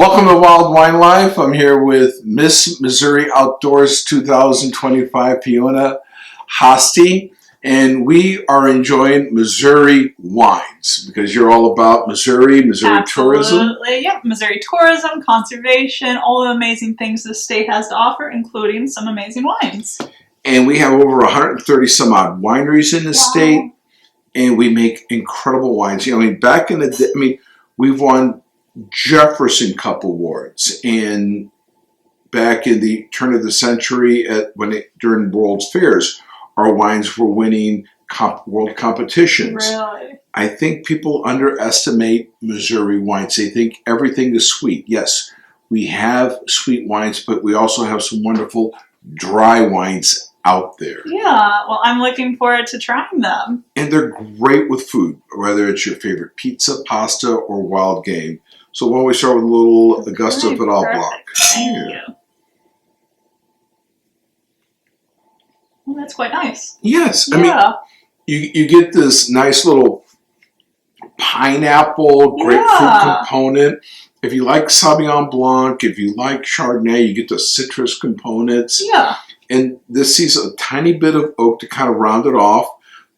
Welcome to Wild Wine Life. I'm here with Miss Missouri Outdoors 2025 Fiona Hosty, and we are enjoying Missouri wines because you're all about Missouri tourism. Absolutely, yep. Missouri tourism, conservation, all the amazing things the state has to offer, including some amazing wines. And we have over 130 some odd wineries in the state, and we make incredible wines. Back in the day, we've won Jefferson Cup awards, and back in the turn of the century, during World's Fairs, our wines were winning world competitions. Really? I think people underestimate Missouri wines. They think everything is sweet. Yes, we have sweet wines, but we also have some wonderful dry wines out there. Yeah, well, I'm looking forward to trying them. And they're great with food, whether it's your favorite pizza, pasta, or wild game. So why don't we start with a little Augusta Vidal Blanc. Thank you. Well, that's quite nice. Yes. Yeah. You get this nice little pineapple, grapefruit component. If you like Sauvignon Blanc, if you like Chardonnay, you get the citrus components. Yeah. And this sees a tiny bit of oak to kind of round it off,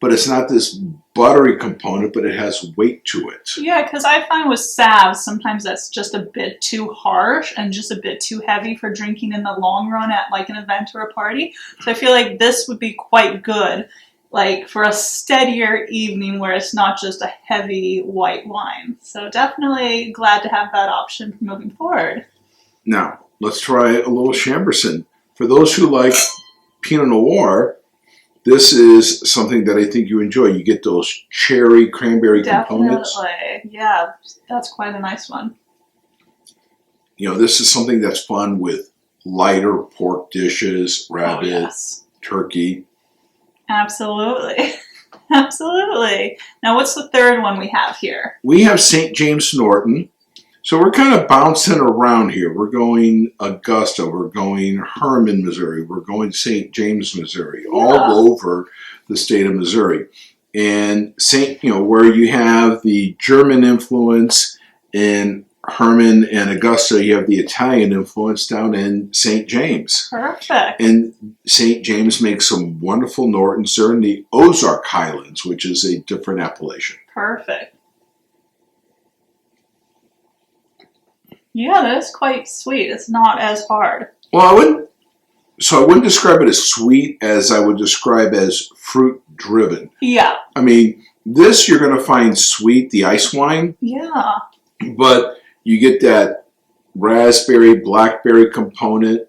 but it's not this buttery component, but it has weight to it. Yeah, because I find with Sav, sometimes that's just a bit too harsh and just a bit too heavy for drinking in the long run at like an event or a party. So I feel like this would be quite good, like for a steadier evening where it's not just a heavy white wine. So definitely glad to have that option moving forward. Now, let's try a little Chambourcin. For those who like Pinot Noir, this is something that I think you enjoy. You get those cherry, cranberry components. Definitely. Yeah, that's quite a nice one. This is something that's fun with lighter pork dishes, rabbit, turkey. Absolutely. Absolutely. Now, what's the third one we have here? We have St. James Norton. So we're kind of bouncing around here. We're going Augusta, we're going Herman, Missouri, we're going St. James, Missouri, all over the state of Missouri. And where you have the German influence in Herman and Augusta, you have the Italian influence down in St. James. Perfect. And St. James makes some wonderful Nortons. They're in the Ozark Highlands, which is a different appellation. Perfect. Yeah, that is quite sweet. It's not as hard. Well, I wouldn't describe it as sweet as I would describe as fruit driven. Yeah. This you're going to find sweet, the ice wine. Yeah. But you get that raspberry, blackberry component.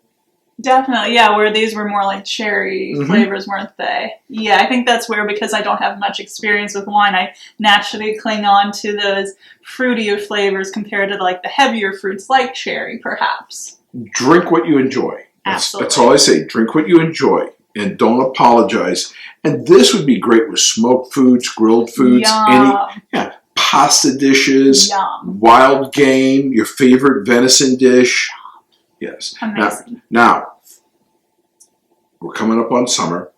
Definitely, yeah, where these were more like cherry flavors, weren't they? Yeah, I think that's where, because I don't have much experience with wine, I naturally cling on to those fruitier flavors compared to like the heavier fruits like cherry, perhaps. Drink what you enjoy. That's all I say. Drink what you enjoy and don't apologize. And this would be great with smoked foods, grilled foods, pasta dishes, wild game, your favorite venison dish. Yes. Amazing. Now, we're coming up on summer.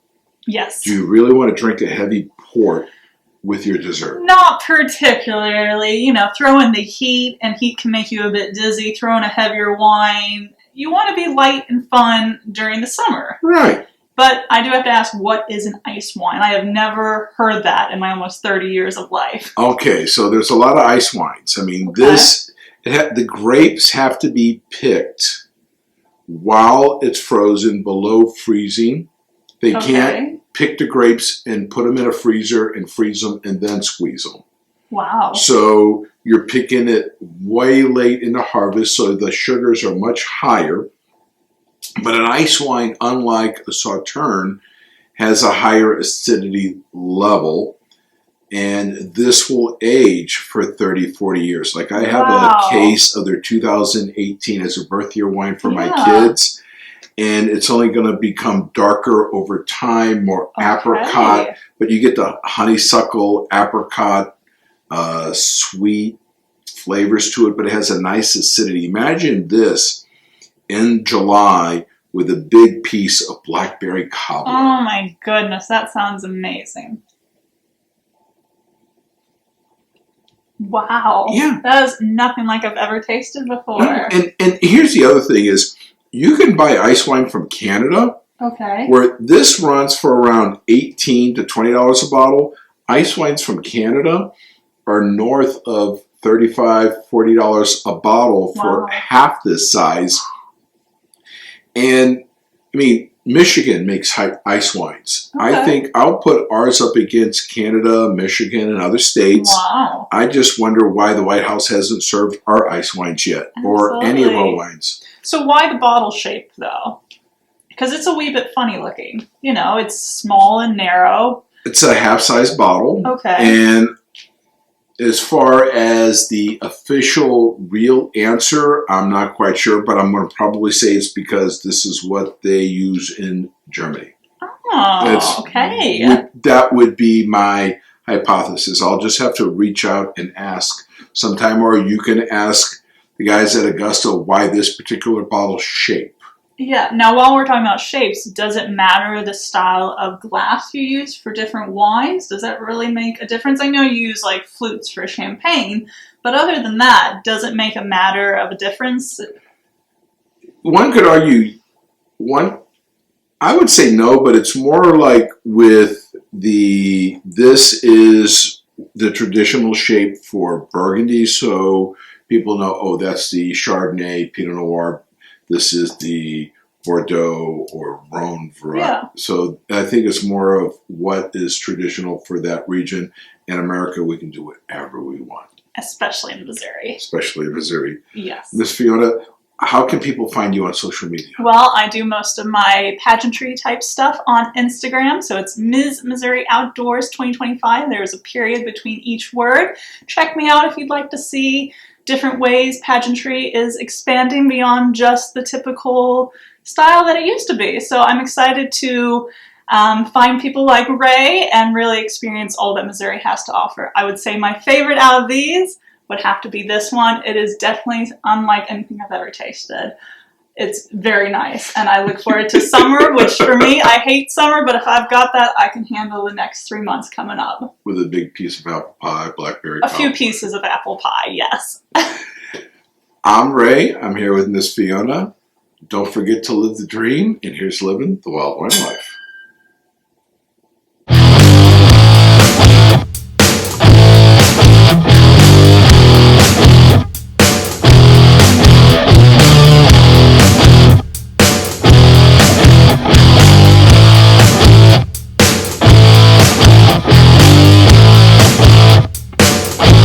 Yes. Do you really want to drink a heavy port with your dessert? Not particularly. Throw in the heat, and heat can make you a bit dizzy. Throw in a heavier wine. You want to be light and fun during the summer. Right. But I do have to ask, what is an ice wine? I have never heard that in my almost 30 years of life. Okay, so there's a lot of ice wines. The grapes have to be picked while it's frozen below freezing. They can't pick the grapes and put them in a freezer and freeze them and then squeeze them. Wow. So you're picking it way late in the harvest, so the sugars are much higher. But an ice wine, unlike a Sauterne, has a higher acidity level. And this will age for 30, 40 years. Like I have a case of their 2018 as a birth year wine for my kids. And it's only going to become darker over time, more apricot. But you get the honeysuckle, apricot, sweet flavors to it. But it has a nice acidity. Imagine this in July with a big piece of blackberry cobbler. Oh my goodness, that sounds amazing. Wow. Yeah. That is nothing like I've ever tasted before. And here's the other thing is, you can buy ice wine from Canada, Okay. where this runs for around $18 to $20 a bottle. Ice wines from Canada are north of $35, $40 a bottle for Wow. half this size. And I mean, Michigan makes ice wines. Okay. I think I'll put ours up against Canada, Michigan, and other states. Wow. I just wonder why the White House hasn't served our ice wines yet, or any of our Absolutely. wines. So why the bottle shape, though? Because it's a wee bit funny looking. You know, it's small and narrow. It's a half-size bottle. Okay. And as far as the official real answer, I'm not quite sure, but I'm going to probably say it's because this is what they use in Germany. Oh, okay. That would be my hypothesis. I'll just have to reach out and ask sometime, or you can ask the guys at Augusta why this particular bottle shape. Yeah. Now, while we're talking about shapes, does it matter the style of glass you use for different wines? Does that really make a difference? I know you use like flutes for champagne, but other than that, does it make a matter of a difference? One could argue, I would say no, but it's more like with this is the traditional shape for Burgundy, so people know, oh, that's the Chardonnay, Pinot Noir. This is the Bordeaux or Rhone variety. Yeah. So I think it's more of what is traditional for that region. In America, we can do whatever we want. Especially in Missouri. Especially in Missouri. Yes. Miss Fiona, how can people find you on social media? Well, I do most of my pageantry type stuff on Instagram, so it's Ms. Missouri Outdoors 2025. There's a period between each word. Check me out if you'd like to see different ways pageantry is expanding beyond just the typical style that it used to be. So I'm excited to find people like Ray and really experience all that Missouri has to offer. I would say my favorite out of these would have to be this one. It is definitely unlike anything I've ever tasted. It's very nice, and I look forward to summer, which for me, I hate summer, but if I've got that, I can handle the next 3 months coming up. With a big piece of apple pie, blackberry A pie. few pieces of apple pie, yes. I'm Ray. I'm here with Miss Fiona. Don't forget to live the dream, and here's living the wild wine life.